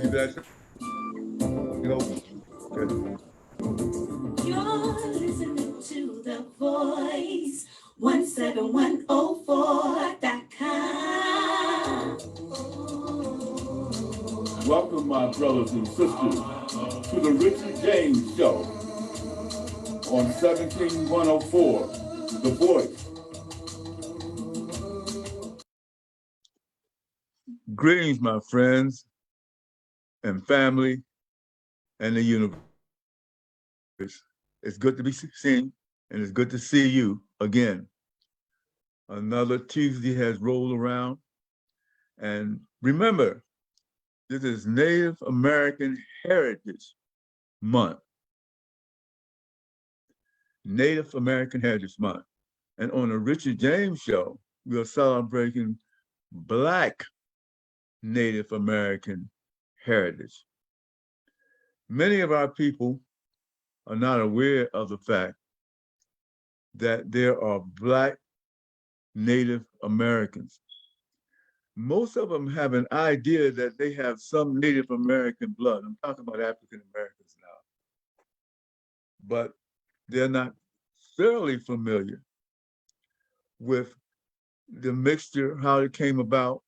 Leave that thing open. Okay. You're listening to The Voice 17104.com. Welcome, my brothers and sisters, to the Richard James Show on 17104, The Voice. Greetings, my friends and family and the universe. It's good to be seen, and it's good to see you again. Another Tuesday has rolled around, and remember, this is Native American Heritage Month. Native American Heritage Month. And on the Richard James Show, we are celebrating Black Native American heritage. Many of our people are not aware of the fact that there are Black Native Americans. Most of them have an idea that they have some Native American blood. I'm talking about African Americans now. But they're not thoroughly familiar with the mixture, how it came about,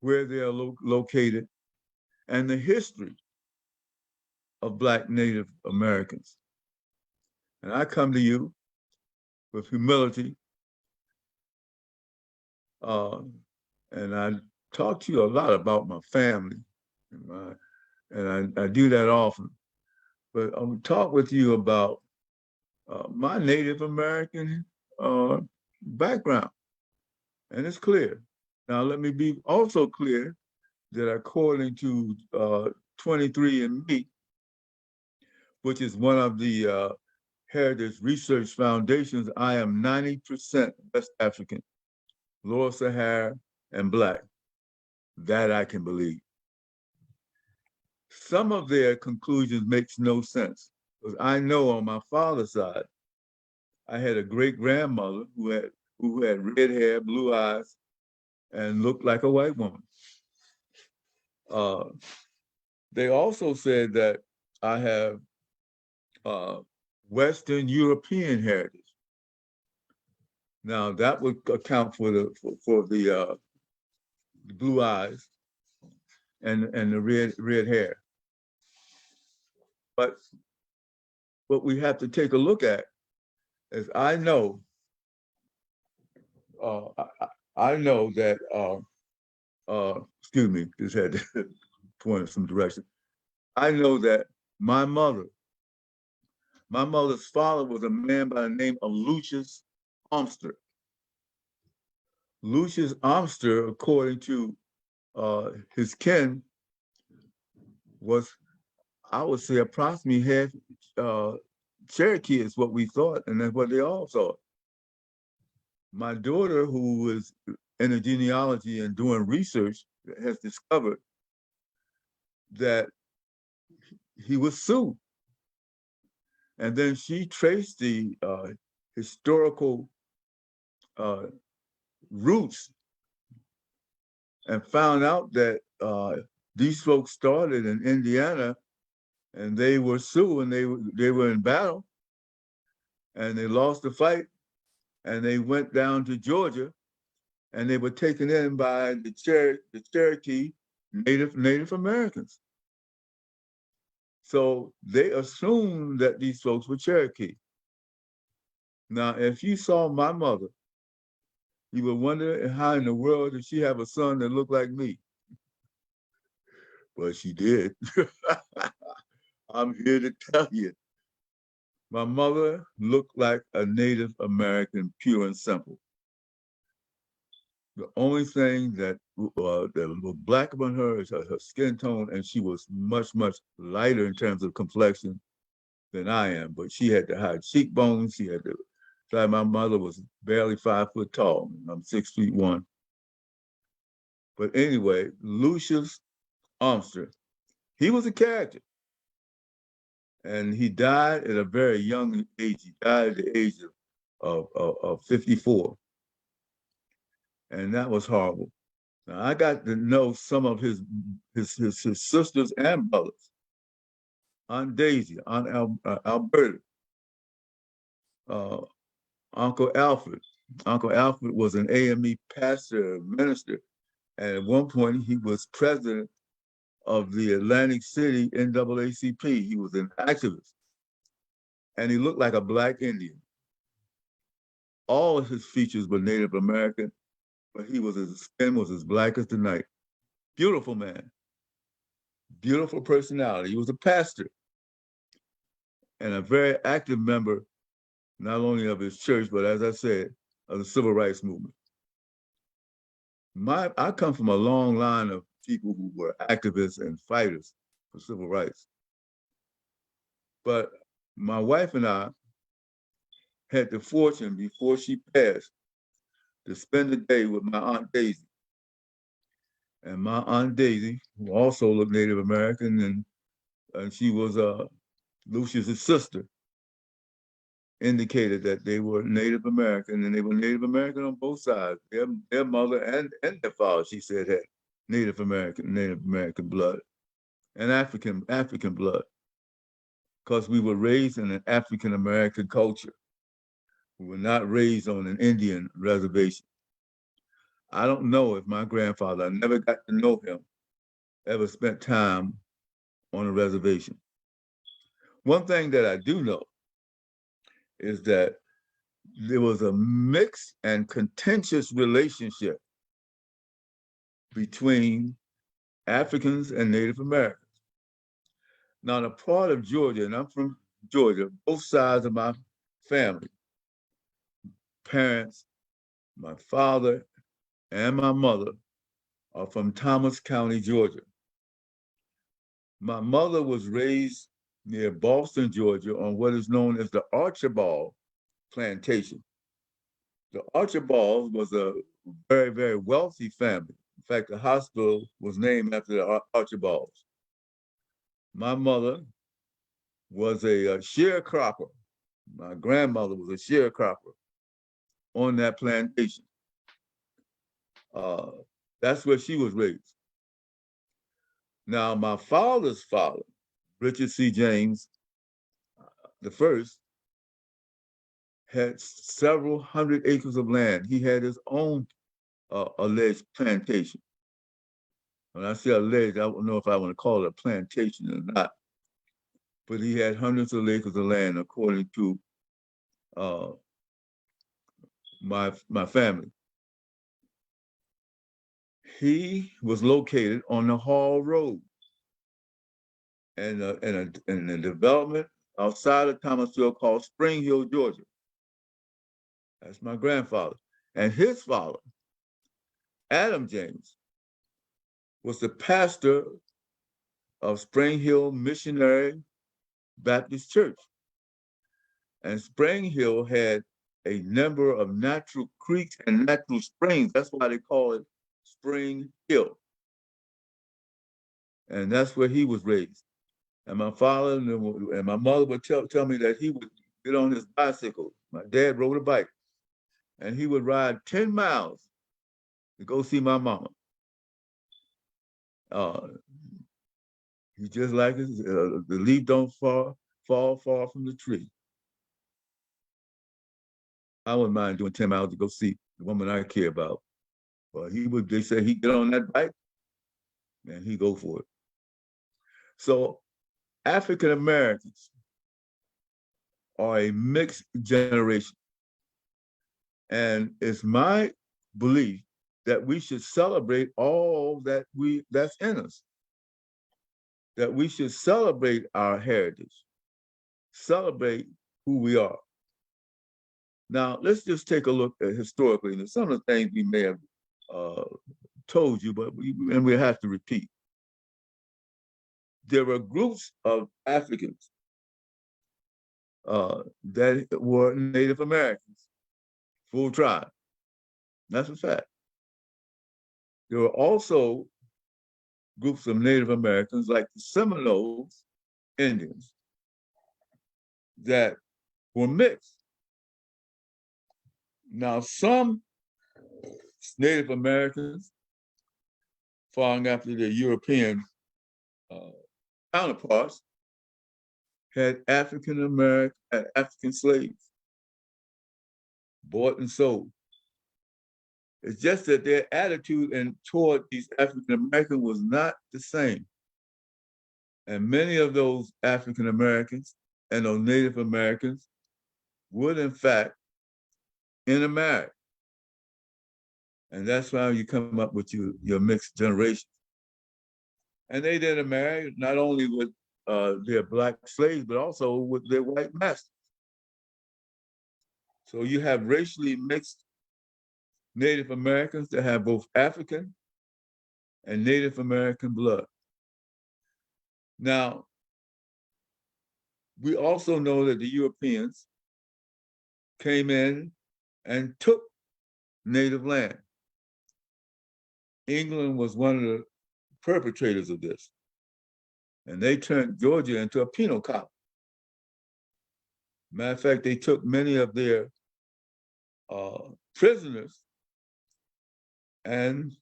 where they are located, and the history of Black Native Americans. And I come to you with humility, and I talk to you a lot about my family, and I do that often. But I'll talk with you about my Native American background, and it's clear. Now, let me be also clear that according to 23andMe, which is one of the Heritage Research Foundations, I am 90% West African, Lower Sahara, and Black. That I can believe. Some of their conclusions makes no sense, because I know on my father's side, I had a great grandmother who had red hair, blue eyes, and looked like a white woman. Uh, they also said that I have Western European heritage. Now that would account for the blue eyes and the red hair. But what we have to take a look at is I know that excuse me, just had to point in some direction. I know that my mother's father was a man by the name of Lucius Armster. Lucius Armster, according to his kin, was, I would say, approximately half Cherokee is what we thought, and that's what they all thought. My daughter, who was in the genealogy and doing research, has discovered that he was Sioux. And then she traced the historical roots and found out that these folks started in Indiana, and they were Sioux, and they were in battle, and they lost the fight, and they went down to Georgia, and they were taken in by the Cherokee Native Americans. So they assumed that these folks were Cherokee. Now, if you saw my mother, you would wonder how in the world did she have a son that looked like me? Well, she did. I'm here to tell you. My mother looked like a Native American, pure and simple. The only thing that was black about her is her skin tone, and she was much, much lighter in terms of complexion than I am. But she had the high cheekbones. She had the, like my mother was barely 5 foot tall. I'm 6'1". But anyway, Lucius Armstrong, he was a character. And he died at a very young age. He died at the age of 54. And that was horrible. Now, I got to know some of his sisters and brothers. Aunt Daisy, Alberta, uh, Uncle Alfred. Uncle Alfred was an AME pastor, minister, and at one point he was president of the Atlantic City NAACP. He was an activist, and he looked like a black Indian. All of his features were Native American, but his skin was as black as the night. Beautiful man, beautiful personality. He was a pastor and a very active member, not only of his church, but as I said, of the civil rights movement. I come from a long line of people who were activists and fighters for civil rights. But my wife and I had the fortune before she passed to spend the day with my Aunt Daisy. And my Aunt Daisy, who also looked Native American, and she was Lucius's sister, indicated that they were Native American, and they were Native American on both sides. Their mother and their father, she said, had Native American blood and African blood, because we were raised in an African American culture. We were not raised on an Indian reservation. I don't know if my grandfather, I never got to know him, ever spent time on a reservation. One thing that I do know is that there was a mixed and contentious relationship between Africans and Native Americans. Now, in a part of Georgia, and I'm from Georgia, both sides of my family, parents, my father, and my mother are from Thomas County, Georgia. My mother was raised near Boston, Georgia, on what is known as the Archibald Plantation. The Archibalds was a very, very wealthy family. In fact, the hospital was named after the Archibalds. My mother was a sharecropper. My grandmother was a sharecropper on that plantation. That's where she was raised. Now, my father's father, Richard C. James the first, had several hundred acres of land. He had his own alleged plantation. When I say alleged, I don't know if I want to call it a plantation or not, but he had hundreds of acres of land according to uh, my family. He was located on the Hall Road and in a development outside of Thomasville called Spring Hill, Georgia. That's my grandfather. And his father, Adam James, was the pastor of Spring Hill Missionary Baptist Church. And Spring Hill had a number of natural creeks and natural springs. That's why they call it Spring Hill. And that's where he was raised. And my father and my mother would tell me that he would get on his bicycle. My dad rode a bike, and he would ride 10 miles to go see my mama. He's just like the leaf don't fall far from the tree. I wouldn't mind doing 10 miles to go see the woman I care about. But they say he'd get on that bike and he'd go for it. So African Americans are a mixed generation. And it's my belief that we should celebrate all that's in us. That we should celebrate our heritage, celebrate who we are. Now, let's just take a look at historically, and some of the things we may have told you, but we have to repeat. There were groups of Africans that were Native Americans, full tribe. That's a fact. There were also groups of Native Americans like the Seminoles Indians that were mixed. Now, some Native Americans following after their European counterparts, had African slaves bought and sold. It's just that their attitude and toward these African Americans was not the same. And many of those African Americans and those Native Americans would, in fact, intermarry. And that's why you come up with your mixed generations. And they intermarry not only with their Black slaves, but also with their white masters. So you have racially mixed Native Americans that have both African and Native American blood. Now, we also know that the Europeans came in and took native land. England was one of the perpetrators of this. And they turned Georgia into a penal colony. Matter of fact, they took many of their prisoners and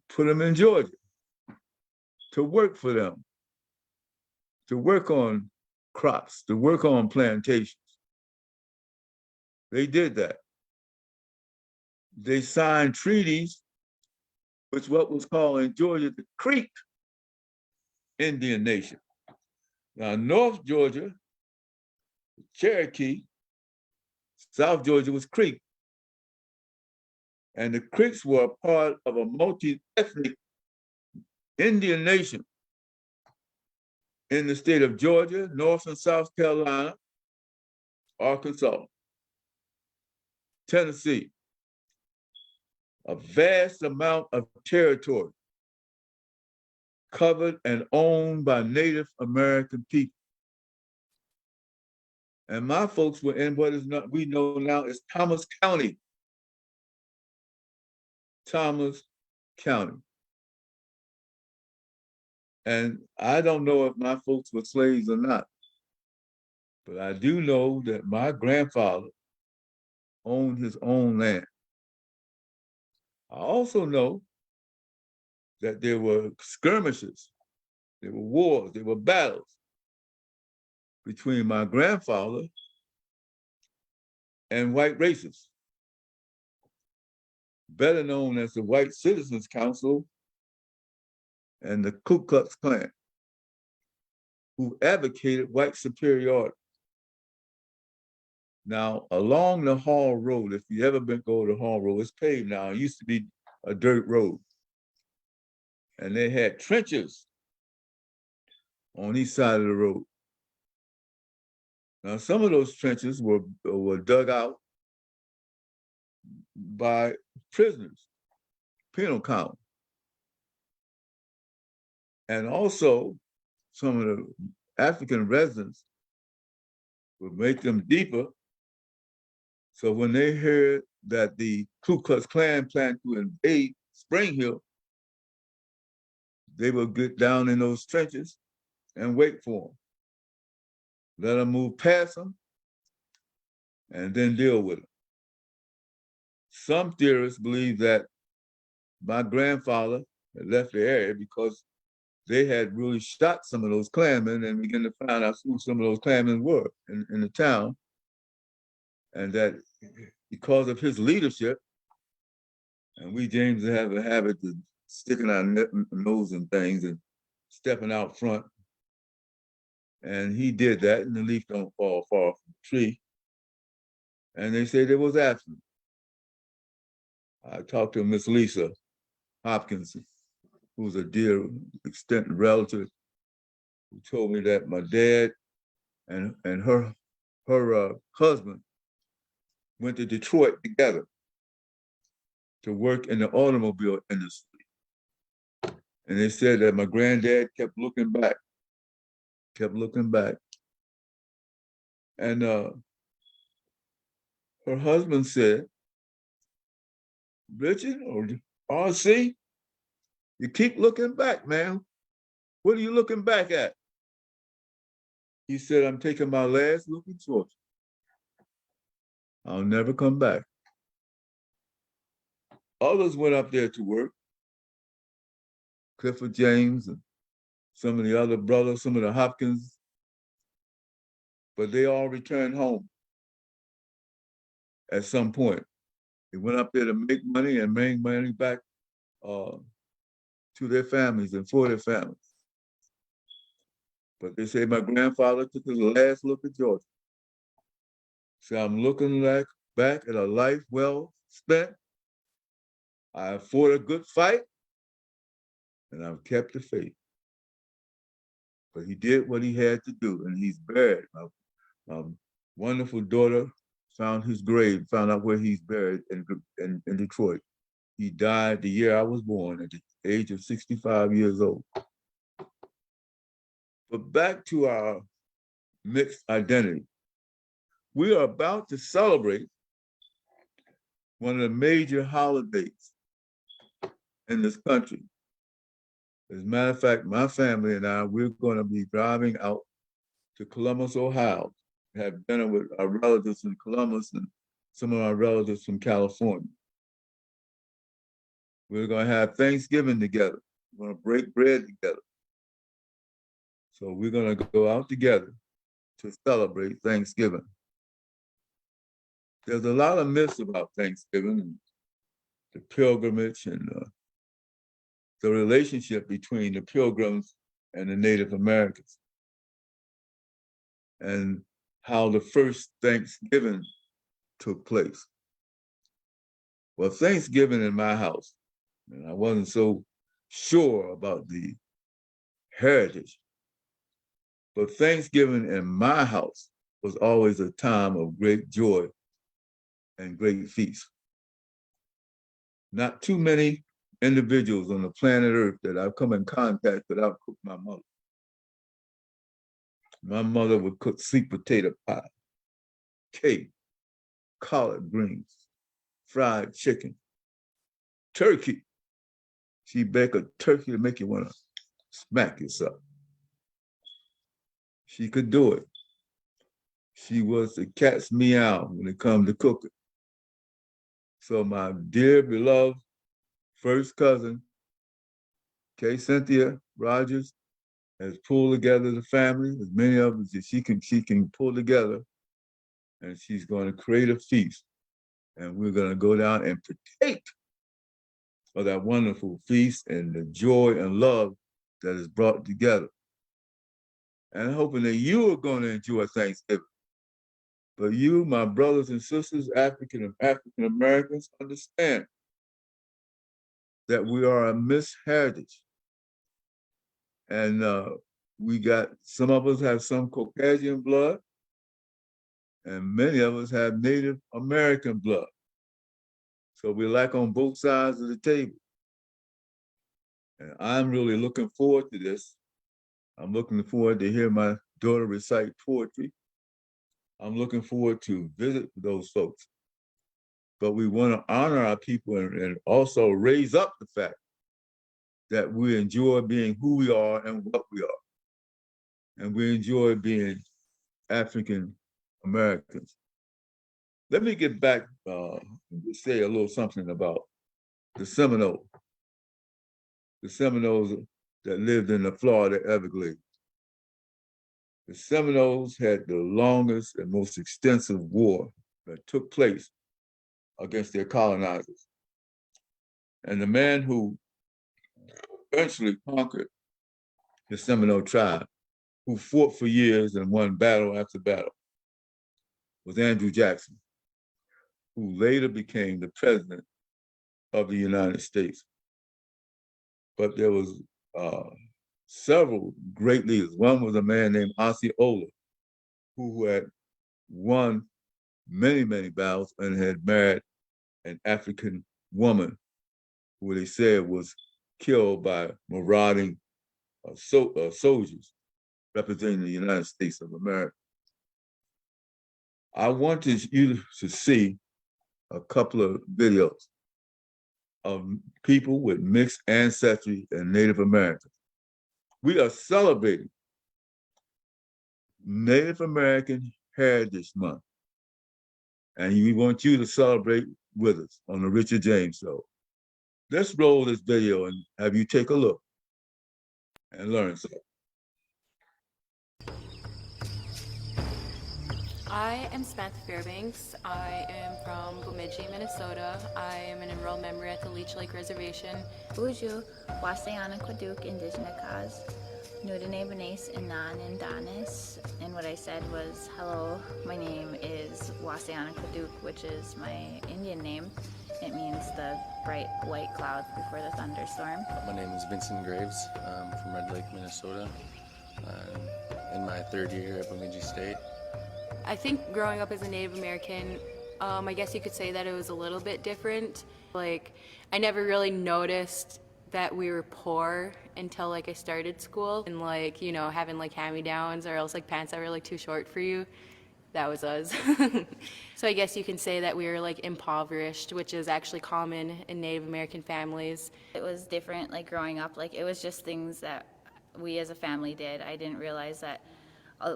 put them in Georgia to work for them, to work on crops, to work on plantations. They did that. They signed treaties with what was called in Georgia the Creek Indian Nation. Now, North Georgia, Cherokee, South Georgia was Creek. And the Creeks were a part of a multi-ethnic Indian nation in the state of Georgia, North and South Carolina, Arkansas, Tennessee, a vast amount of territory covered and owned by Native American people. And my folks were in what is not we know now as Thomas County. Thomas County. And I don't know if my folks were slaves or not, but I do know that my grandfather owned his own land. I also know that there were skirmishes, there were wars, there were battles between my grandfather and white racists, better known as the White Citizens Council and the Ku Klux Klan, who advocated white superiority. Now, along the Hall Road, if you ever been go to Hall Road, it's paved now. It used to be a dirt road. And they had trenches on each side of the road. Now, some of those trenches were dug out by prisoners, penal colony. And also, some of the African residents would make them deeper. So when they heard that the Ku Klux Klan planned to invade Spring Hill, they would get down in those trenches and wait for them. Let them move past them and then deal with them. Some theorists believe that my grandfather had left the area because they had really shot some of those Klanmen and began to find out who some of those Klanmen were in the town. And that because of his leadership, and we James have a habit of sticking our nose in things and stepping out front. And he did that, and the leaf don't fall far from the tree. And they say there was absence. I talked to Miss Lisa Hopkins, who's a dear extended relative, who told me that my dad and her husband went to Detroit together to work in the automobile industry. And they said that my granddad kept looking back. And her husband said, Richard or RC, you keep looking back, man. What are you looking back at? He said, I'm taking my last look at Georgia. I'll never come back. Others went up there to work. Clifford James, and some of the other brothers, some of the Hopkins, but they all returned home at some point. They went up there to make money and bring money back to their families and for their families. But they say my grandfather took his last look at Georgia. So I'm looking back at a life well spent. I fought a good fight, and I've kept the faith. But he did what he had to do, and he's buried. My wonderful daughter found his grave, found out where he's buried in Detroit. He died the year I was born at the age of 65 years old. But back to our mixed identity. We are about to celebrate one of the major holidays in this country. As a matter of fact, my family and I, we're going to be driving out to Columbus, Ohio, have dinner with our relatives in Columbus and some of our relatives from California. We're going to have Thanksgiving together. We're going to break bread together. So we're going to go out together to celebrate Thanksgiving. There's a lot of myths about Thanksgiving and the pilgrimage and the relationship between the Pilgrims and the Native Americans, and how the first Thanksgiving took place. Well, Thanksgiving in my house, and I wasn't so sure about the heritage, but Thanksgiving in my house was always a time of great joy and great feast. Not too many individuals on the planet Earth that I've come in contact with without cook my mother. My mother would cook sweet potato pie, cake, collard greens, fried chicken, turkey. She baked a turkey to make you want to smack yourself. She could do it. She was the cat's meow when it comes to cooking. So my dear beloved first cousin, Kay Cynthia Rogers, has pulled together the family, as many of us as she can pull together, and she's going to create a feast. And we're going to go down and partake of that wonderful feast and the joy and love that is brought together. And hoping that you are going to enjoy Thanksgiving. But you, my brothers and sisters, African Americans, understand that we are a mixed heritage. And we got, some of us have some Caucasian blood, and many of us have Native American blood. So we're like on both sides of the table. And I'm really looking forward to this. I'm looking forward to hear my daughter recite poetry. I'm looking forward to visit those folks. But we want to honor our people and also raise up the fact that we enjoy being who we are and what we are. And we enjoy being African Americans. Let me get back and say a little something about the Seminoles that lived in the Florida Everglades. The Seminoles had the longest and most extensive war that took place against their colonizers. And the man who eventually conquered the Seminole tribe, who fought for years and won battle after battle, was Andrew Jackson, who later became the president of the United States. But there was several great leaders. One was a man named Osceola, who had won many, many battles and had married an African woman who they said was killed by marauding soldiers representing the United States of America. I wanted you to see a couple of videos of people with mixed ancestry and Native Americans. We are celebrating Native American Heritage Month, and we want you to celebrate with us on the Richard James Show. Let's roll this video and have you take a look and learn something. I am Samantha Fairbanks. I am from Bemidji, Minnesota. I am an enrolled member at the Leech Lake Reservation. Uju, Wasayana Kwaduk, Indigenous, Nudane Benes, Inan, and Danis. And what I said was, hello, my name is Wasayana Kwaduk, which is my Indian name. It means the bright white clouds before the thunderstorm. My name is Vincent Graves. I'm from Red Lake, Minnesota. I'm in my third year at Bemidji State. I think growing up as a Native American, I guess you could say that it was a little bit different. Like, I never really noticed that we were poor until like I started school, and like, you know, having like hand-me-downs or else like pants that were like too short for you. That was us. So I guess you can say that we were like impoverished, which is actually common in Native American families. It was different, like growing up, like it was just things that we as a family did. I didn't realize that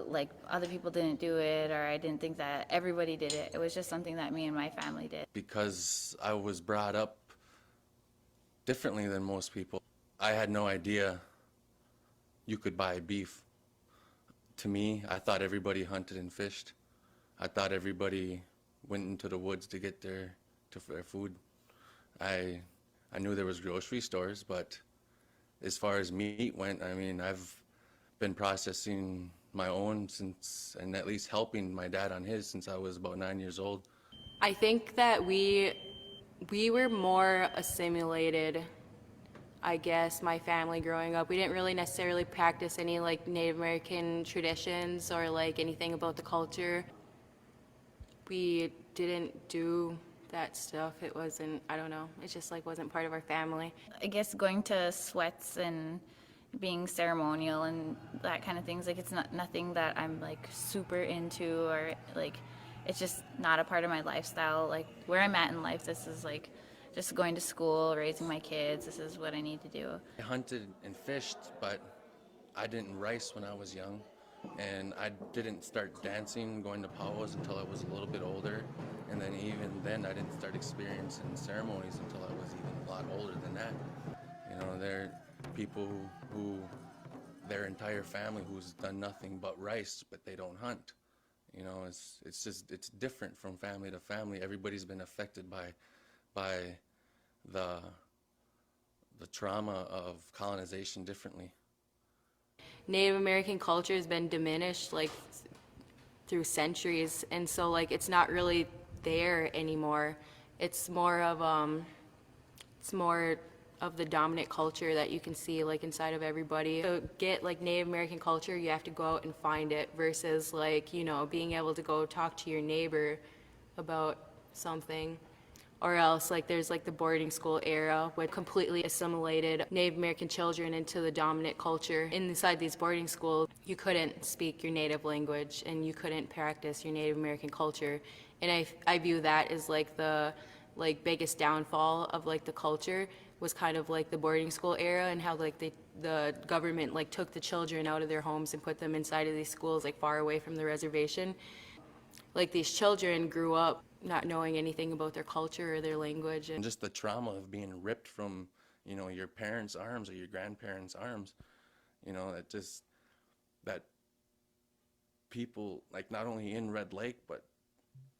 like other people didn't do it, or I didn't think that everybody did it. It was just something that me and my family did. Because I was brought up differently than most people, I had no idea you could buy beef. To me, I thought everybody hunted and fished. I thought everybody went into the woods to get their food. I knew there was grocery stores, but as far as meat went, I mean, I've been processing my own since, and at least helping my dad on his since I was about 9 years old. I think that we were more assimilated. I guess my family growing up, we didn't really necessarily practice any like Native American traditions or like anything about the culture. We didn't do that stuff. It wasn't, I don't know, it just like wasn't part of our family. I guess going to sweats and being ceremonial and that kind of things, like it's not nothing that I'm like super into, or like it's just not a part of my lifestyle. Like where I'm at in life, this is like just going to school, raising my kids. This is what I need to do. I hunted and fished, but I didn't rice when I was young, and I didn't start dancing, going to powwows until I was a little bit older, and then even then I didn't start experiencing ceremonies until I was even a lot older than that. You know, there are people who their entire family who's done nothing but rice, but they don't hunt. You know, it's different from family to family. Everybody's been affected by the trauma of colonization differently. Native American culture has been diminished like through centuries, and so like it's not really there anymore. It's more of the dominant culture that you can see like inside of everybody. To get like Native American culture, you have to go out and find it, versus like, you know, being able to go talk to your neighbor about something. Or else like there's like the boarding school era, which completely assimilated Native American children into the dominant culture. Inside these boarding schools, you couldn't speak your native language and you couldn't practice your Native American culture. And I view that as like the biggest downfall of like the culture, was kind of like the boarding school era, and how like the government like took the children out of their homes and put them inside of these schools like far away from the reservation. Like these children grew up not knowing anything about their culture or their language. And just the trauma of being ripped from, you know, your parents' arms or your grandparents' arms, you know, that people, like not only in Red Lake, but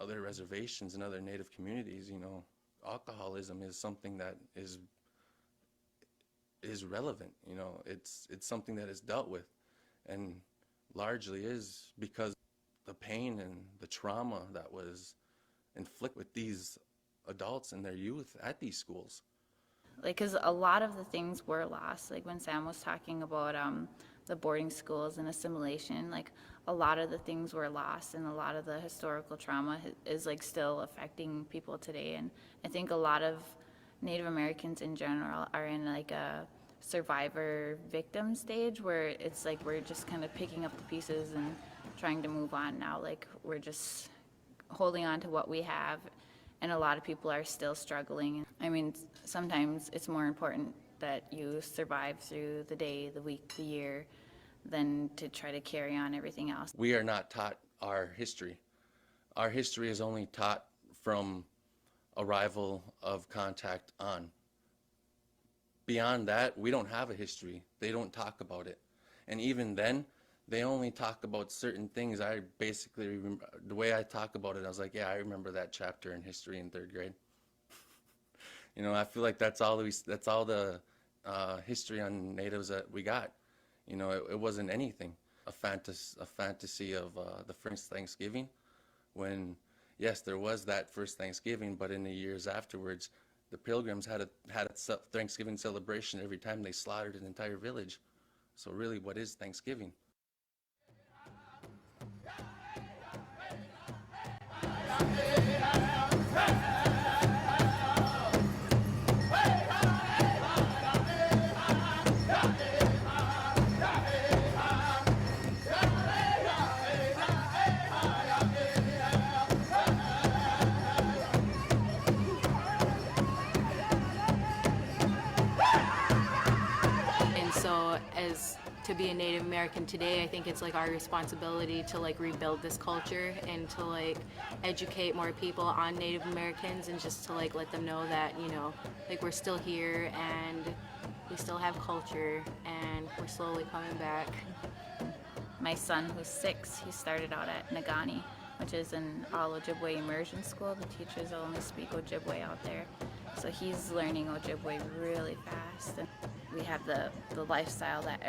other reservations and other Native communities, you know, alcoholism is something that is relevant, you know, it's something that is dealt with, and largely is because the pain and the trauma that was inflicted with these adults in their youth at these schools. Like, because a lot of the things were lost. Like when Sam was talking about the boarding schools and assimilation, like a lot of the things were lost, and a lot of the historical trauma is like still affecting people today. And I think a lot of Native Americans in general are in like a survivor victim stage, where it's like we're just kind of picking up the pieces and trying to move on now. Like we're just holding on to what we have, and a lot of people are still struggling. I mean, sometimes it's more important that you survive through the day, the week, the year, than to try to carry on everything else. We are not taught our history. Our history is only taught from arrival of contact on. beyond that, we don't have a history. They don't talk about it. And even then, they only talk about certain things. I basically remember, the way I talk about it, I was like, yeah, I remember that chapter in history in third grade. You know, I feel like that's all the history on natives that we got. You know, it wasn't anything. A fantasy of the first Thanksgiving, when yes, there was that first Thanksgiving, but in the years afterwards, the Pilgrims had a Thanksgiving celebration every time they slaughtered an entire village. So really, what is Thanksgiving? And so as to be a Native American today, I think it's like our responsibility to like rebuild this culture and to like educate more people on Native Americans and just to like let them know that, you know, like we're still here and we still have culture and we're slowly coming back. My son, who's 6, he started out at Nagani, which is an all Ojibwe immersion school. The teachers only speak Ojibwe out there. So he's learning Ojibwe really fast. And we have the lifestyle that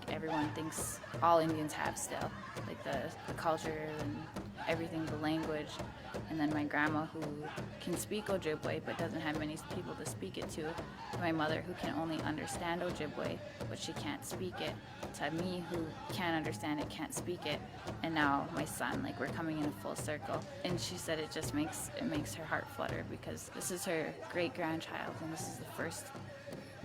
everyone thinks all Indians have still, like the culture and everything, the language. And then my grandma, who can speak Ojibwe but doesn't have many people to speak it to. My mother, who can only understand Ojibwe but she can't speak it. To me, who can't understand it, can't speak it. And now my son, like we're coming in a full circle. And she said it just makes her heart flutter because this is her great-grandchild and this is the first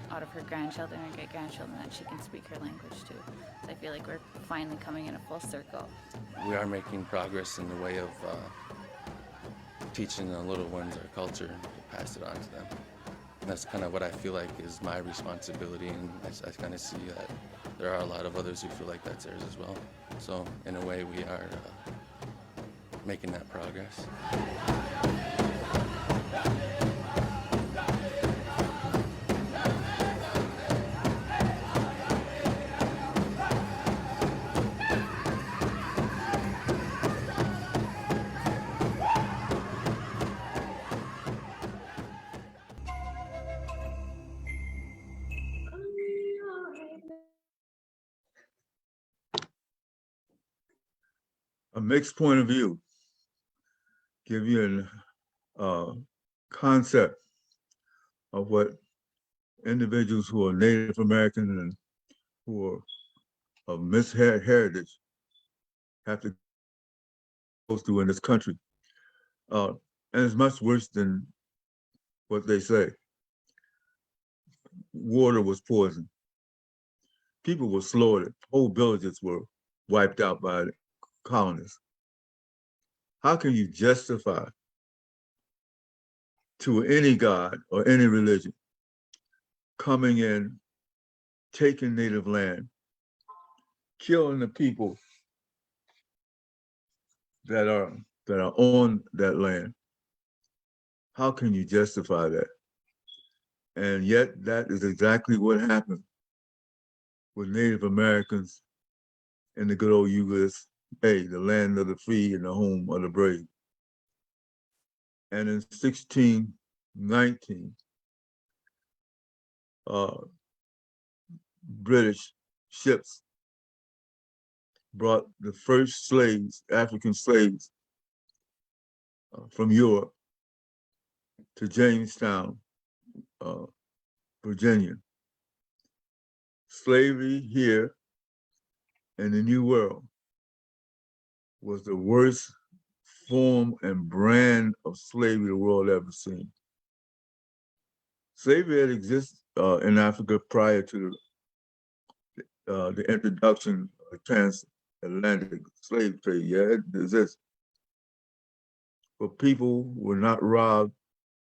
out of her grandchildren or great-grandchildren that she can speak her language to. So I feel like we're finally coming in a full circle. We are making progress in the way of teaching the little ones our culture to pass it on to them. And that's kind of what I feel like is my responsibility, and I kind of see that there are a lot of others who feel like that's theirs as well. So in a way, we are making that progress. A mixed point of view, give you a concept of what individuals who are Native American and who are of mixed heritage have to go through in this country. And it's much worse than what they say. Water was poisoned. People were slaughtered. Whole villages were wiped out by the colonists. How can you justify to any god or any religion coming in, taking native land, killing the people that are on that land? How can you justify that? And yet that is exactly what happened with Native Americans in the good old USA, the land of the free and the home of the brave. And in 1619, British ships brought the first slaves, African slaves, from Europe to Jamestown, Virginia. Slavery here in the New World was the worst form and brand of slavery the world ever seen. Slavery had existed in Africa prior to the introduction of transatlantic slave trade. Yeah, it exists. But people were not robbed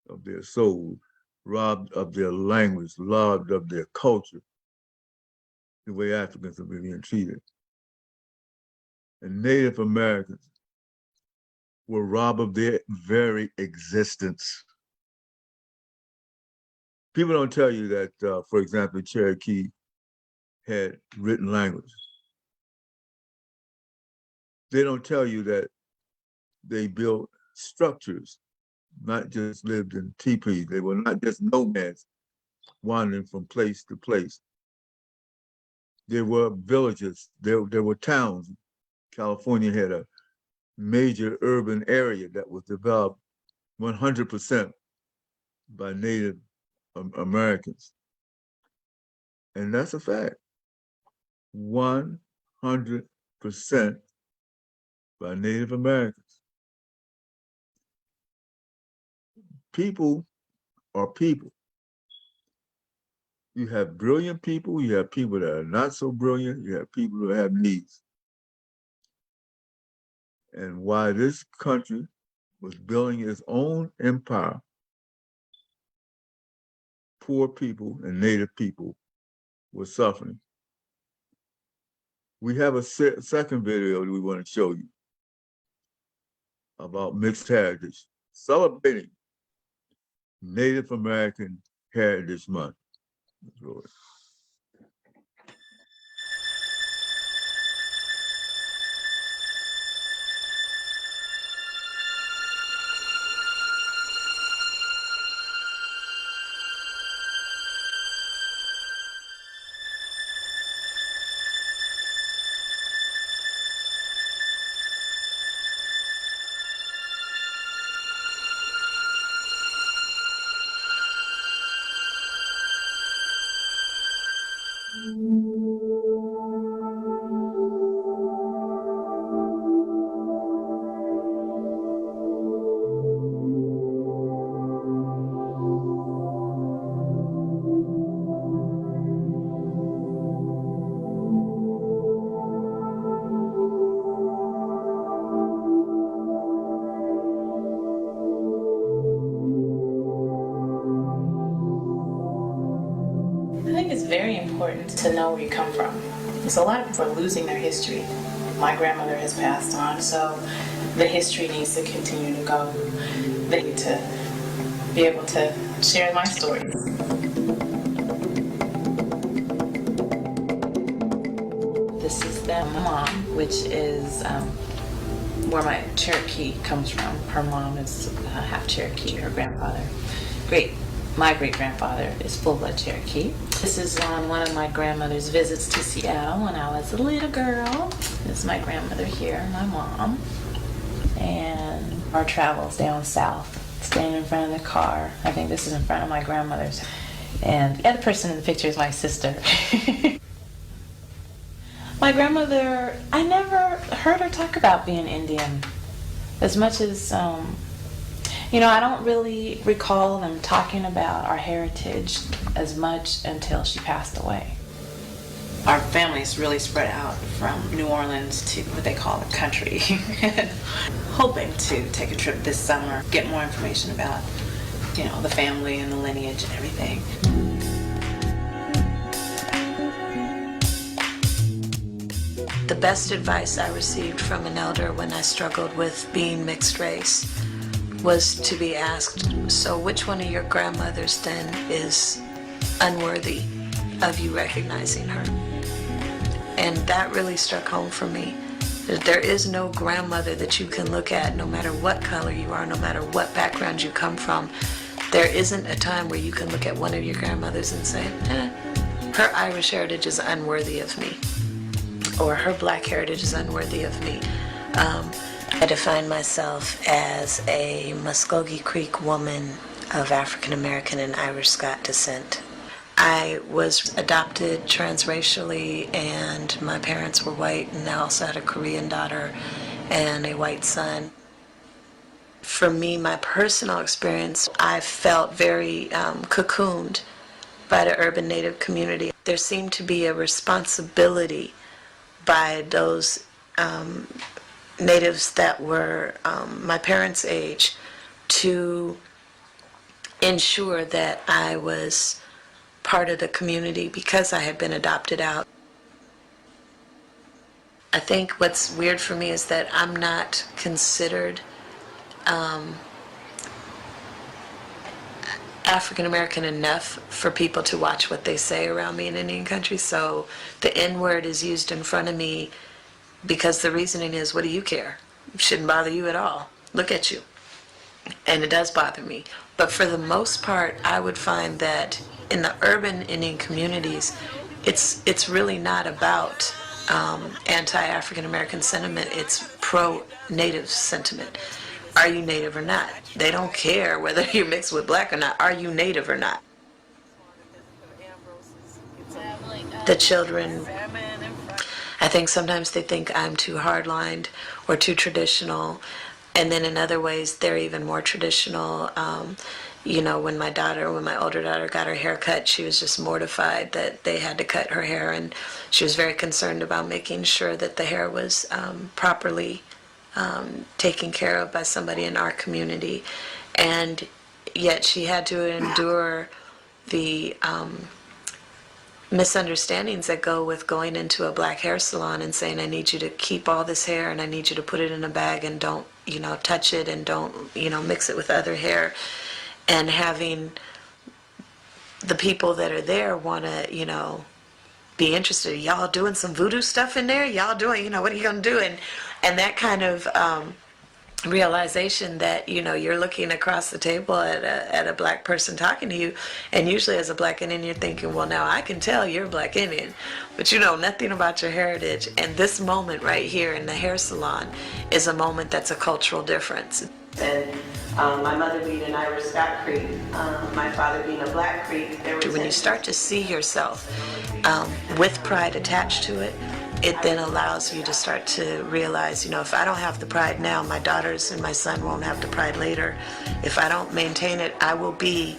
of their soul, robbed of their language, robbed of their culture, the way Africans are being treated. And Native Americans were robbed of their very existence. People don't tell you that, for example, Cherokee had written language. They don't tell you that they built structures, not just lived in teepees. They were not just nomads wandering from place to place. There were villages, there were towns. California had a major urban area that was developed 100% by Native Americans. And that's a fact. 100% by Native Americans. People are people. You have brilliant people, you have people that are not so brilliant, you have people who have needs. And why this country was building its own empire, poor people and Native people were suffering. We have a second video that we want to show you about mixed heritage, celebrating Native American Heritage Month. I think it's very important to know where you come from. Because a lot of people are losing their history. My grandmother has passed on, so the history needs to continue to go. They need to be able to share my stories. This is their mom, which is where my Cherokee comes from. Her mom is half Cherokee, her grandfather. My great-grandfather is full-blood Cherokee. This is on one of my grandmother's visits to Seattle when I was a little girl. This is my grandmother here, my mom. And our travels down south, standing in front of the car. I think this is in front of my grandmother's. And the other person in the picture is my sister. My grandmother, I never heard her talk about being Indian. As much as, I don't really recall them talking about our heritage as much until she passed away. Our family's really spread out from New Orleans to what they call the country. Hoping to take a trip this summer, get more information about, the family and the lineage and everything. The best advice I received from an elder when I struggled with being mixed race was to be asked, so which one of your grandmothers then is unworthy of you recognizing her? And that really struck home for me. That there is no grandmother that you can look at, no matter what color you are, no matter what background you come from. There isn't a time where you can look at one of your grandmothers and say, her Irish heritage is unworthy of me, or her Black heritage is unworthy of me. I define myself as a Muskogee Creek woman of African American and Irish Scot descent. I was adopted transracially, and my parents were white, and I also had a Korean daughter and a white son. For me, my personal experience, I felt very cocooned by the urban Native community. There seemed to be a responsibility by those Natives that were my parents' age to ensure that I was part of the community because I had been adopted out. I think what's weird for me is that I'm not considered African American enough for people to watch what they say around me in Indian country. So the N word is used in front of me because the reasoning is, what do you care? It shouldn't bother you at all. Look at you. And it does bother me. But for the most part, I would find that in the urban Indian communities, it's really not about anti-African American sentiment. It's pro-Native sentiment. Are you Native or not? They don't care whether you're mixed with black or not. Are you Native or not? The children, I think sometimes they think I'm too hardlined or too traditional. And then in other ways, they're even more traditional. You know, when my older daughter got her hair cut, she was just mortified that they had to cut her hair. And she was very concerned about making sure that the hair was properly taken care of by somebody in our community. And yet she had to endure the misunderstandings that go with going into a black hair salon and saying, I need you to keep all this hair and I need you to put it in a bag and don't, touch it and don't, mix it with other hair. And having the people that are there want to, be interested. Y'all doing some voodoo stuff in there? Y'all doing, what are you going to do? And that kind of realization that, you're looking across the table at a black person talking to you, and usually as a black Indian, you're thinking, well, now I can tell you're a black Indian, but you know nothing about your heritage. And this moment right here in the hair salon is a moment that's a cultural difference. And my mother being an Irish Scott Creek, my father being a Black Creek. When you start to see yourself with pride attached to it, it then allows you to start to realize, if I don't have the pride now, my daughters and my son won't have the pride later. If I don't maintain it, I will be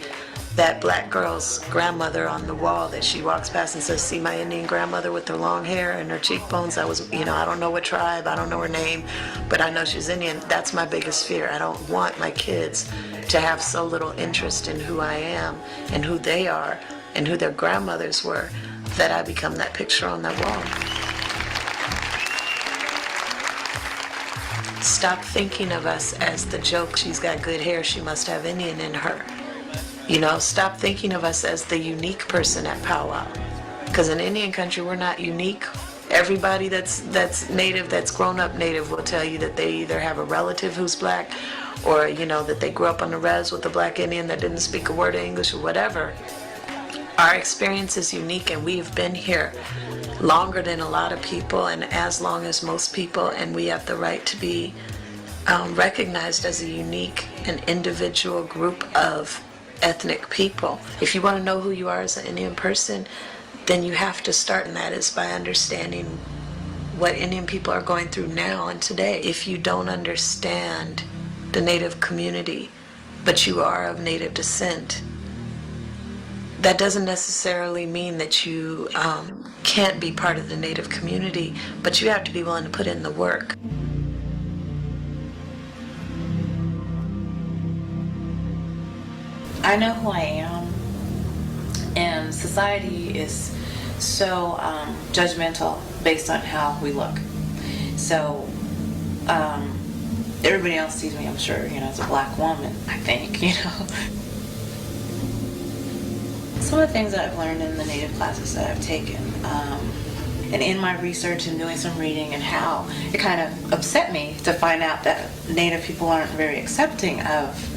that black girl's grandmother on the wall that she walks past and says, see my Indian grandmother with her long hair and her cheekbones? I don't know what tribe, I don't know her name, but I know she's Indian. That's my biggest fear. I don't want my kids to have so little interest in who I am and who they are and who their grandmothers were that I become that picture on that wall. Stop thinking of us as the joke, she's got good hair, she must have Indian in her. Stop thinking of us as the unique person at powwow. Because in Indian country, we're not unique. Everybody that's Native, that's grown up Native, will tell you that they either have a relative who's black or, that they grew up on the res with a black Indian that didn't speak a word of English or whatever. Our experience is unique, and we've been here longer than a lot of people and as long as most people, and we have the right to be recognized as a unique and individual group of ethnic people. If you want to know who you are as an Indian person, then you have to start, and that is by understanding what Indian people are going through now and today. If you don't understand the Native community, but you are of Native descent, that doesn't necessarily mean that you can't be part of the Native community, but you have to be willing to put in the work. I know who I am, and society is so judgmental based on how we look. So everybody else sees me, I'm sure, as a black woman, I think, Some of the things that I've learned in the Native classes that I've taken, and in my research and doing some reading, and how it kind of upset me to find out that Native people aren't very accepting of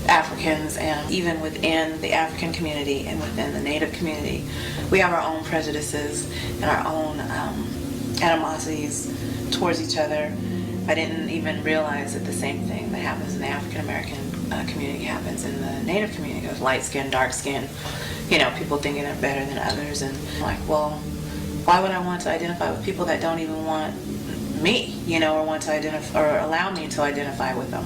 Africans, and even within the African community and within the Native community, we have our own prejudices and our own animosities towards each other. I didn't even realize that the same thing that happens in the African American community happens in the Native community. There's light skin, dark skin, people thinking they're better than others, and like, well, why would I want to identify with people that don't even want me, or want to identify or allow me to identify with them?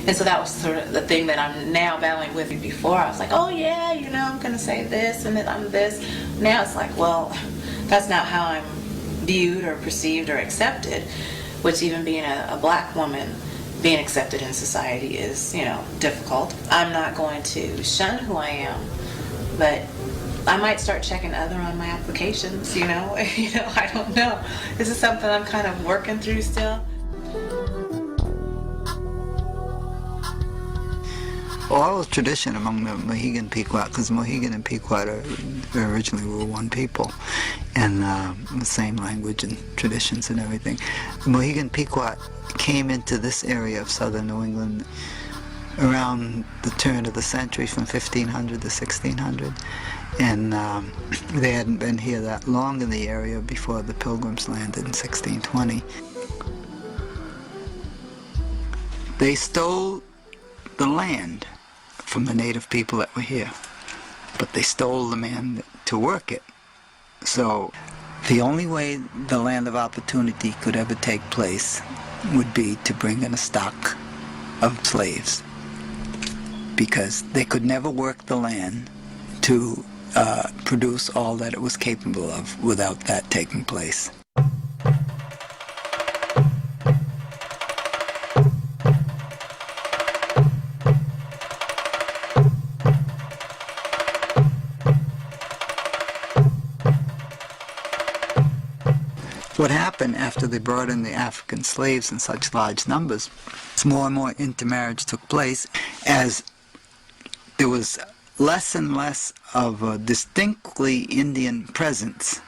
And so that was sort of the thing that I'm now battling with. Before I was like, oh yeah, I'm gonna say this and that I'm this. Now it's like, well, that's not how I'm viewed or perceived or accepted, which even being a black woman, being accepted in society is, difficult. I'm not going to shun who I am, but I might start checking other on my applications, I don't know. This is something I'm kind of working through still. oral tradition among the Mohegan Pequot, because Mohegan and Pequot originally were one people, and the same language and traditions and everything. Mohegan Pequot came into this area of southern New England around the turn of the century, from 1500 to 1600, and they hadn't been here that long in the area before the Pilgrims landed in 1620. They stole the land from the native people that were here, but they stole the man to work it. So the only way the land of opportunity could ever take place would be to bring in a stock of slaves, because they could never work the land to produce all that it was capable of without that taking place. What happened after they brought in the African slaves in such large numbers, more and more intermarriage took place as there was less and less of a distinctly Indian presence,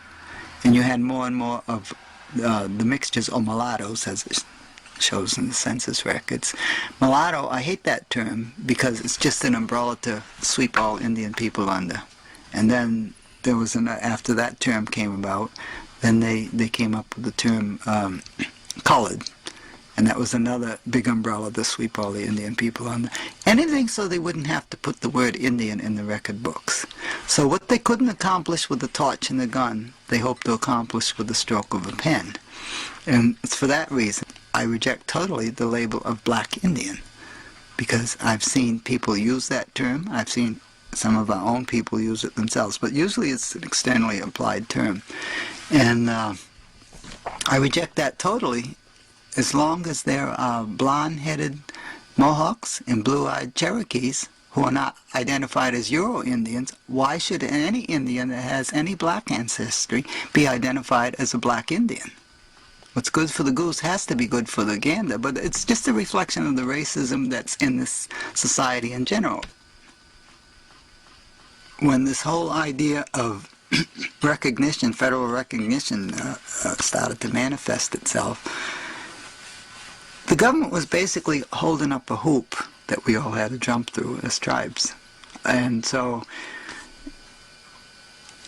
and you had more and more of the mixtures, or mulattoes, as it shows in the census records. Mulatto, I hate that term because it's just an umbrella to sweep all Indian people under. And then there was after that term came about, then they came up with the term colored, and that was another big umbrella to sweep all the Indian people under. Anything so they wouldn't have to put the word Indian in the record books. So what they couldn't accomplish with the torch and the gun, they hoped to accomplish with the stroke of a pen. And it's for that reason I reject totally the label of Black Indian, because I've seen people use that term. I've seen some of our own people use it themselves, but usually it's an externally applied term. And I reject that totally, as long as there are blonde-headed Mohawks and blue-eyed Cherokees who are not identified as Euro-Indians. Why should any Indian that has any black ancestry be identified as a black Indian? What's good for the goose has to be good for the gander, but it's just a reflection of the racism that's in this society in general. When this whole idea of recognition, federal recognition, started to manifest itself, the government was basically holding up a hoop that we all had to jump through as tribes. And so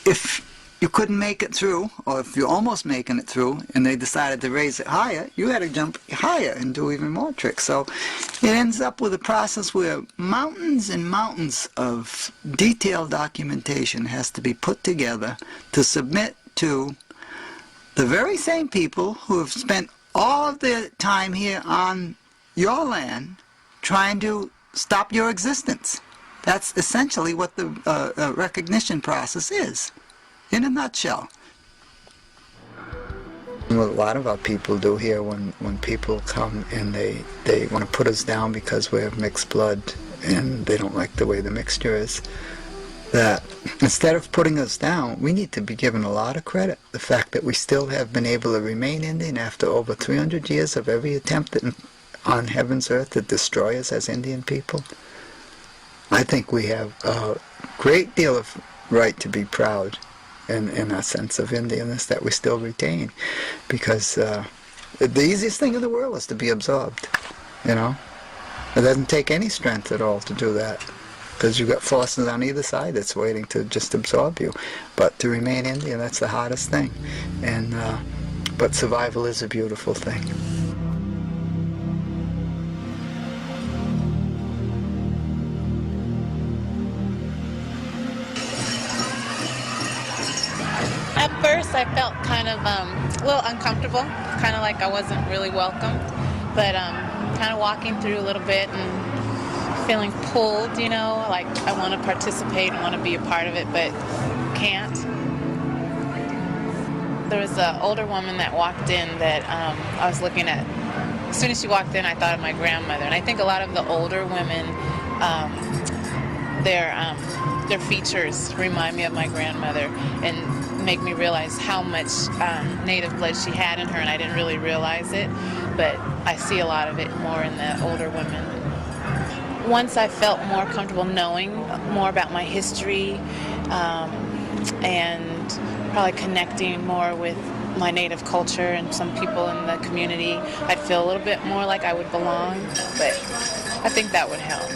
if you couldn't make it through, or if you're almost making it through, and they decided to raise it higher, you had to jump higher and do even more tricks. So it ends up with a process where mountains and mountains of detailed documentation has to be put together to submit to the very same people who have spent all of their time here on your land trying to stop your existence. That's essentially what the recognition process is, in a nutshell. What a lot of our people do here when people come and they want to put us down because we have mixed blood and they don't like the way the mixture is, that instead of putting us down, we need to be given a lot of credit. The fact that we still have been able to remain Indian after over 300 years of every attempt on heaven's earth to destroy us as Indian people. I think we have a great deal of right to be proud in our sense of Indianness that we still retain, because the easiest thing in the world is to be absorbed, you know? It doesn't take any strength at all to do that, because you've got forces on either side that's waiting to just absorb you. But to remain Indian, that's the hardest thing. And but survival is a beautiful thing. At first, I felt kind of a little uncomfortable, kind of like I wasn't really welcome. But kind of walking through a little bit and feeling pulled, you know, like I want to participate and want to be a part of it, but can't. There was an older woman that walked in that I was looking at. As soon as she walked in, I thought of my grandmother. And I think a lot of the older women, their features remind me of my grandmother and make me realize how much native blood she had in her, and I didn't really realize it, but I see a lot of it more in the older women. once I felt more comfortable knowing more about my history and probably connecting more with my native culture and some people in the community, I'd feel a little bit more like I would belong, but I think that would help.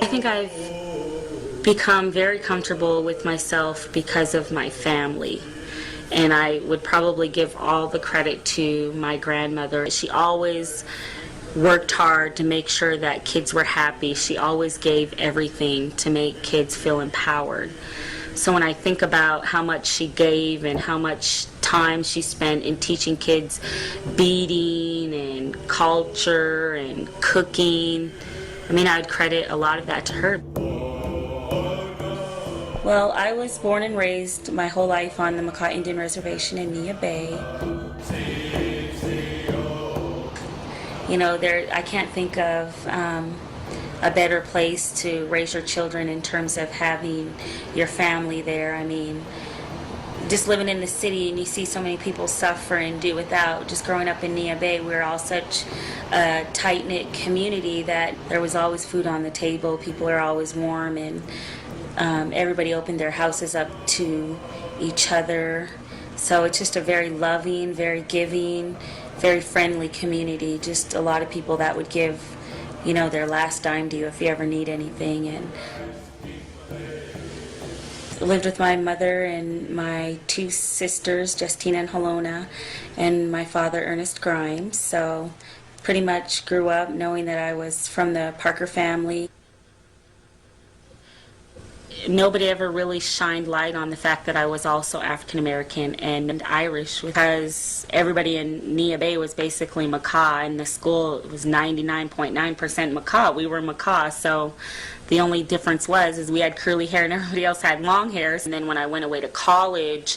I think I've become very comfortable with myself because of my family. And I would probably give all the credit to my grandmother. She always worked hard to make sure that kids were happy. She always gave everything to make kids feel empowered. So when I think about how much she gave and how much time she spent in teaching kids beading and culture and cooking, I mean, I would credit a lot of that to her. Well, I was born and raised my whole life on the Makah Indian Reservation in Neah Bay. You know, I can't think of a better place to raise your children in terms of having your family there. I mean, just living in the city and you see so many people suffer and do without. Just growing up in Neah Bay, we're all such a tight-knit community that there was always food on the table. People are always warm, and everybody opened their houses up to each other. So it's just a very loving, very giving, very friendly community. Just a lot of people that would give, you know, their last dime to you if you ever need anything. And I lived with my mother and my two sisters, Justina and Helona, and my father, Ernest Grimes. So pretty much grew up knowing that I was from the Parker family. Nobody ever really shined light on the fact that I was also African American and Irish, because everybody in Neah Bay was basically Makah, and the school was 99.9% Makah. We were Makah, so the only difference is we had curly hair and everybody else had long hair. And then when I went away to college,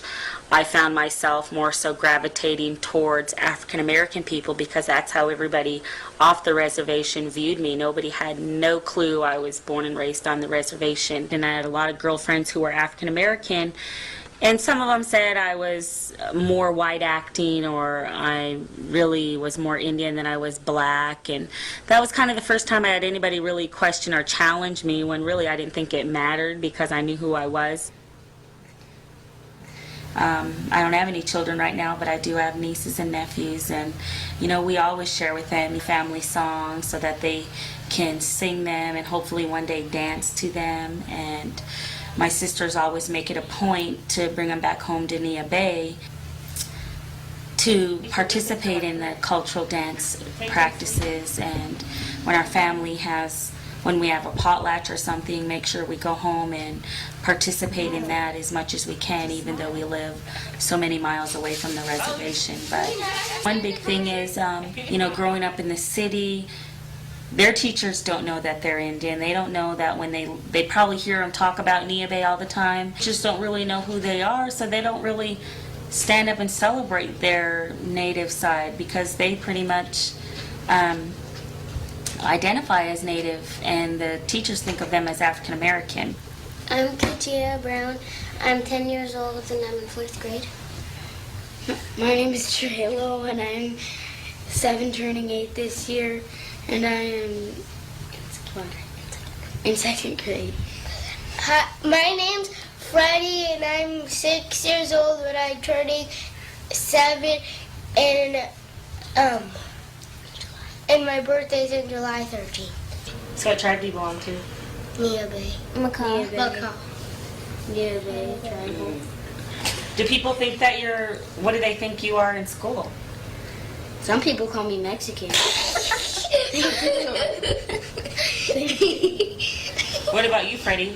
I found myself more so gravitating towards African American people, because that's how everybody off the reservation viewed me. Nobody had no clue I was born and raised on the reservation. And I had a lot of girlfriends who were African American, and some of them said I was more white acting, or I really was more Indian than I was black. And that was kind of the first time I had anybody really question or challenge me, when really I didn't think it mattered because I knew who I was. I don't have any children right now, but I do have nieces and nephews, and you know, we always share with them family songs so that they can sing them and hopefully one day dance to them. And my sisters always make it a point to bring them back home to Neah Bay to participate in the cultural dance practices. And when our family when we have a potlatch or something, make sure we go home and participate in that as much as we can, even though we live so many miles away from the reservation. But one big thing is, you know, growing up in the city, their teachers don't know that they're Indian. They don't know that when they probably hear them talk about Neah Bay all the time, just don't really know who they are, so they don't really stand up and celebrate their native side, because they pretty much identify as Native, and the teachers think of them as African American. I'm Katia Brown. I'm 10 years old and I'm in 4th grade. My name is Trelo and I'm 7 turning 8 this year, and I am in 2nd grade. Hi, my name's Freddie and I'm 6 years old, but I'm turning 7 and my birthday's in July 13th. So what tribe do you belong to? Neah Bay. Makah. Neah Bay tribal. Do people think that what do they think you are in school? Some people call me Mexican. What about you, Freddie?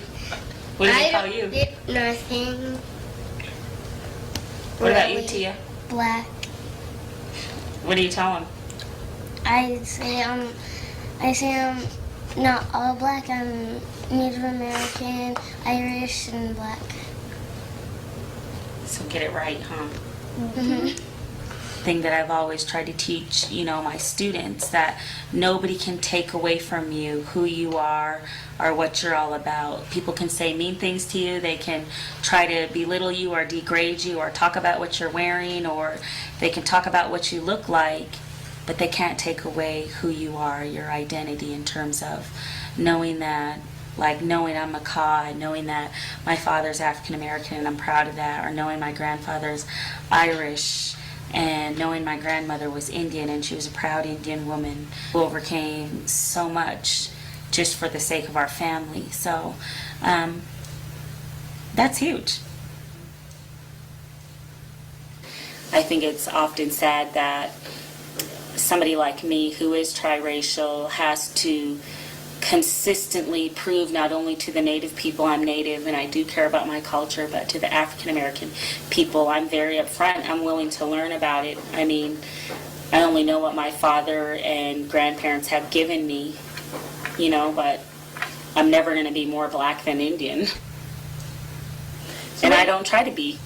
What do they call you? Nothing. What about you, Tia? Black. What do you tell them? I say I'm not all black. I'm Native American, Irish, and black. So get it right, huh? Mm-hmm. thing that I've always tried to teach, you know, my students, that nobody can take away from you who you are or what you're all about. People can say mean things to you, they can try to belittle you or degrade you or talk about what you're wearing, or they can talk about what you look like, but they can't take away who you are, your identity, in terms of knowing that, like knowing I'm Makah, knowing that my father's African American and I'm proud of that, or knowing my grandfather's Irish, and knowing my grandmother was Indian and she was a proud Indian woman who overcame so much just for the sake of our family. So that's huge. I think it's often said that somebody like me who is triracial has to consistently prove not only to the Native people I'm Native and I do care about my culture, but to the African American people I'm very upfront. I'm willing to learn about it. I mean, I only know what my father and grandparents have given me, you know, but I'm never going to be more black than Indian. And I don't try to be.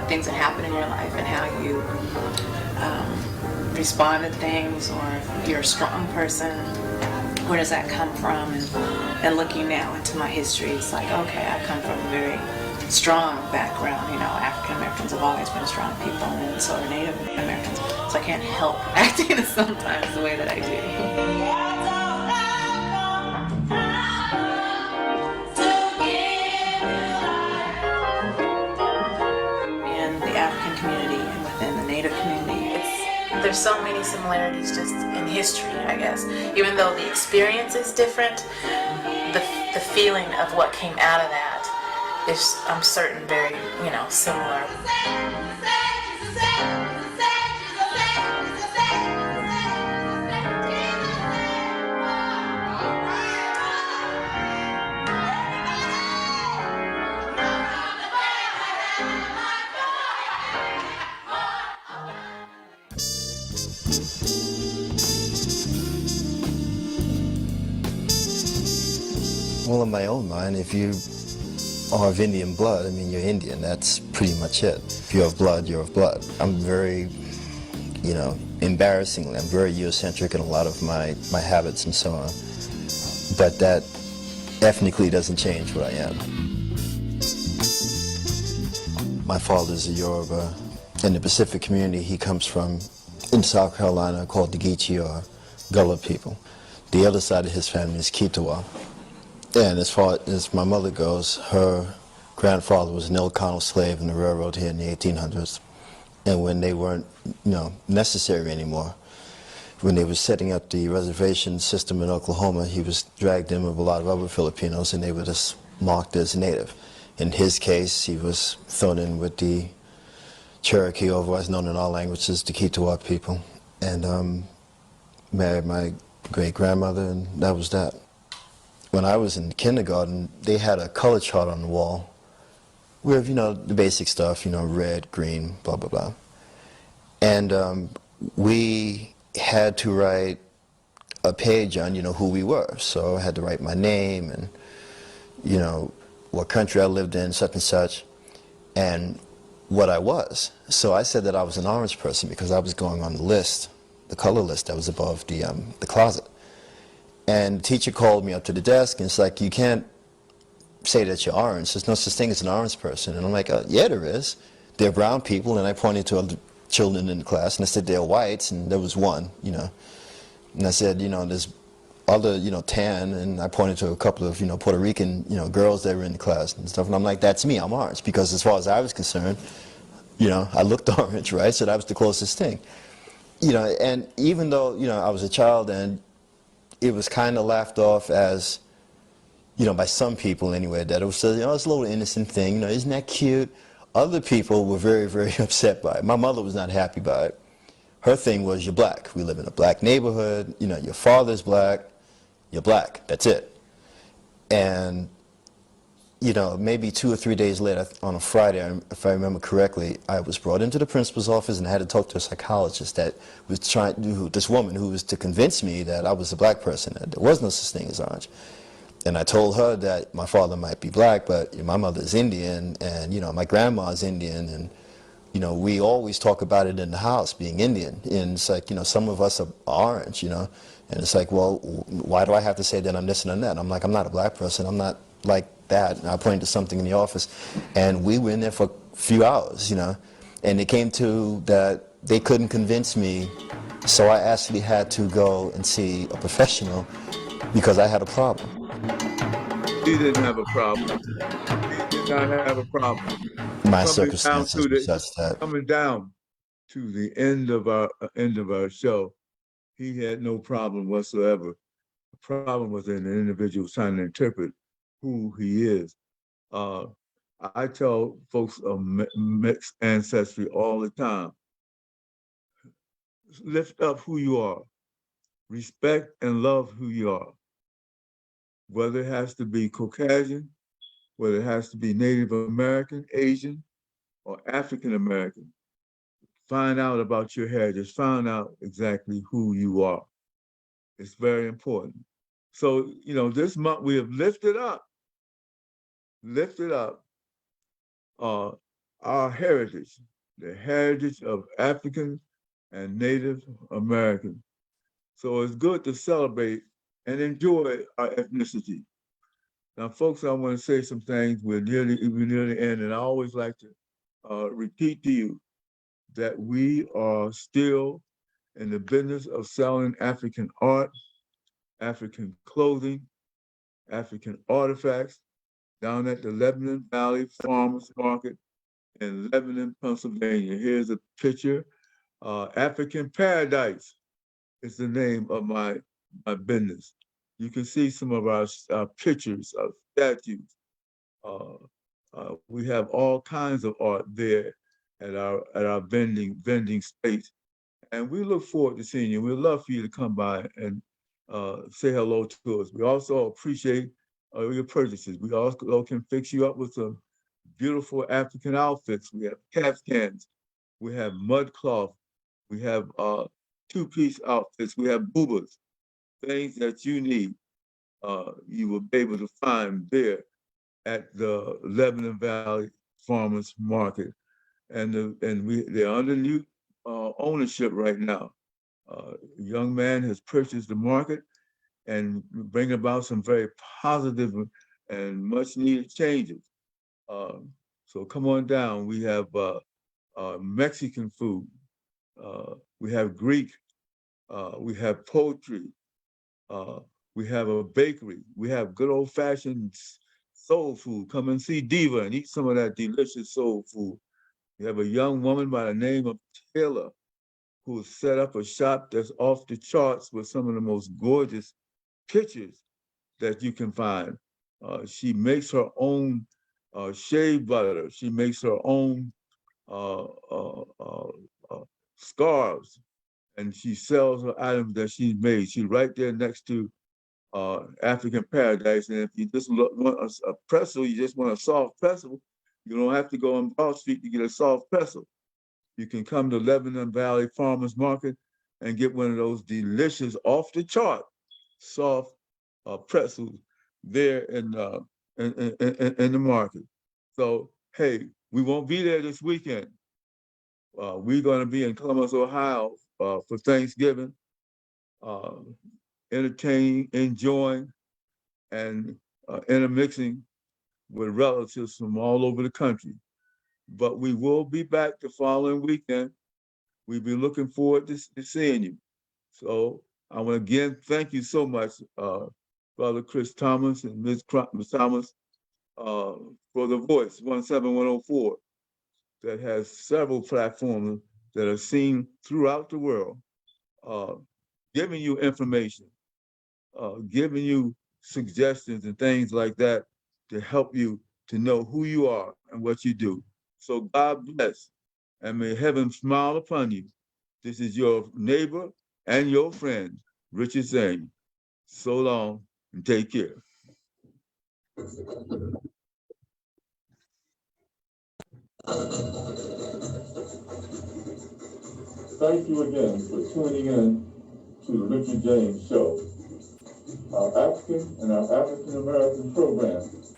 Things that happen in your life and how you respond to things, or if you're a strong person, where does that come from? And looking now into my history, it's like, okay, I come from a very strong background. You know, African Americans have always been strong people, and so are Native Americans. So I can't help acting sometimes the way that I do. There's so many similarities just in history, I guess. Even though the experience is different, the feeling of what came out of that is, I'm certain, very, you know, similar. Well, in my own mind, if you are of Indian blood, I mean, you're Indian. That's pretty much it. If you're of blood, you're of blood. I'm very, you know, embarrassingly, I'm very Eurocentric in a lot of my habits and so on. But that ethnically doesn't change what I am. My father's a Yoruba. In the Pacific community he comes from in South Carolina called the Geechee, or Gullah people. The other side of his family is Kitawa. And as far as my mother goes, her grandfather was an Ilocano slave in the railroad here in the 1800s. And when they weren't, you know, necessary anymore, when they were setting up the reservation system in Oklahoma, he was dragged in with a lot of other Filipinos, and they were just marked as Native. In his case, he was thrown in with the Cherokee, otherwise known in all languages, the Kitawa people, and married my great-grandmother, and that was that. When I was in kindergarten, they had a color chart on the wall with, you know, the basic stuff, you know, red, green, blah, blah, blah. And we had to write a page on, you know, who we were. So I had to write my name and, you know, what country I lived in, such and such, and what I was. So I said that I was an orange person because I was going on the list, the color list that was above the closet. And the teacher called me up to the desk, and it's like, you can't say that you're orange. There's no such thing as an orange person. And I'm like, yeah, there is. They're brown people. And I pointed to other children in the class, and I said, they're whites, and there was one, you know. And I said, you know, there's other, you know, tan, and I pointed to a couple of, you know, Puerto Rican, you know, girls that were in the class and stuff. And I'm like, that's me, I'm orange. Because as far as I was concerned, you know, I looked orange, right? So that was the closest thing. You know, and even though, you know, I was a child and it was kind of laughed off as, by some people anyway, that it was, it's a little innocent thing, isn't that cute? Other people were very, very upset by it. My mother was not happy by it. Her thing was, you're black. We live in a black neighborhood. Your father's black. You're black. That's it. And, maybe 2 or 3 days later, on a Friday, if I remember correctly, I was brought into the principal's office and I had to talk to a psychologist that was this woman who was to convince me that I was a black person, that there was no such thing as orange. And I told her that my father might be black, but my mother's Indian, and my grandma's Indian, and we always talk about it in the house, being Indian. And it's like, some of us are orange, and it's like, well, why do I have to say that I'm this and I'm that? I'm like, I'm not a black person. I'm not like that. And I pointed to something in the office, and we were in there for a few hours, and it came to that they couldn't convince me, so I actually had to go and see a professional because I had a problem. He didn't have a problem. He did not have a problem. My circumstances were such that. Coming down to the end of our show, he had no problem whatsoever. The problem was in the individual trying to interpret who he is. I tell folks of mixed ancestry all the time, lift up who you are, respect and love who you are. Whether it has to be Caucasian, whether it has to be Native American, Asian, or African American, find out about your heritage, find out exactly who you are. It's very important. So, this month we have lifted up our heritage, the heritage of African and Native American. So it's good to celebrate and enjoy our ethnicity. Now, folks, I want to say some things. We're nearly end, and I always like to repeat to you that we are still in the business of selling African art, African clothing, African artifacts down at the Lebanon Valley Farmers Market in Lebanon, Pennsylvania. Here's a picture. African Paradise is the name of my business. You can see some of our pictures of statues. We have all kinds of art there at our vending space, and we look forward to seeing you. We'd love for you to come by and say hello to us. We also appreciate your purchases. We also can fix you up with some beautiful African outfits. We have caftans, we have mud cloth, we have two-piece outfits, we have boobas, things that you need. You will be able to find there at the Lebanon Valley Farmers Market, and they're under new ownership right now. A young man has purchased the market and bring about some very positive and much needed changes. So come on down. We have Mexican food. We have Greek. We have poultry. We have a bakery. We have good old fashioned soul food. Come and see Diva and eat some of that delicious soul food. We have a young woman by the name of Taylor who set up a shop that's off the charts with some of the most gorgeous pictures that you can find. She makes her own shea butter. She makes her own scarves, and she sells her items that she's made. She's right there next to African Paradise. And if you just want a pretzel, you just want a soft pretzel, you don't have to go on Broad Street to get a soft pretzel. You can come to Lebanon Valley Farmers Market and get one of those delicious, off the chart, soft pretzels there in the market. So, hey, we won't be there this weekend. We're going to be in Columbus, Ohio for Thanksgiving, entertaining, enjoying, and intermixing with relatives from all over the country. But we will be back the following weekend. We'll be looking forward to seeing you. So I want to again thank you so much, Brother Chris Thomas and Ms. Thomas, for the Voice 17104 that has several platforms that are seen throughout the world, giving you information, giving you suggestions and things like that to help you to know who you are and what you do. So God bless, and may heaven smile upon you. This is your neighbor and your friend, Richard Zane. So long and take care. Thank you again for tuning in to the Richard James Show. Our African and our African American programs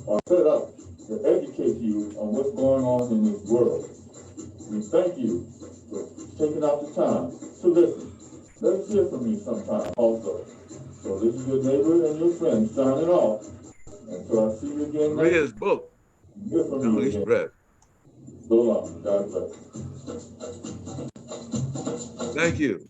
are set up to educate you on what's going on in this world. We thank you for taking out the time to listen. Let us hear from you sometime also. So this is your neighbor and your friend signing off. Until I see you again next Rhea's book, hear from you Emily again. Express. So long. God bless. Thank you.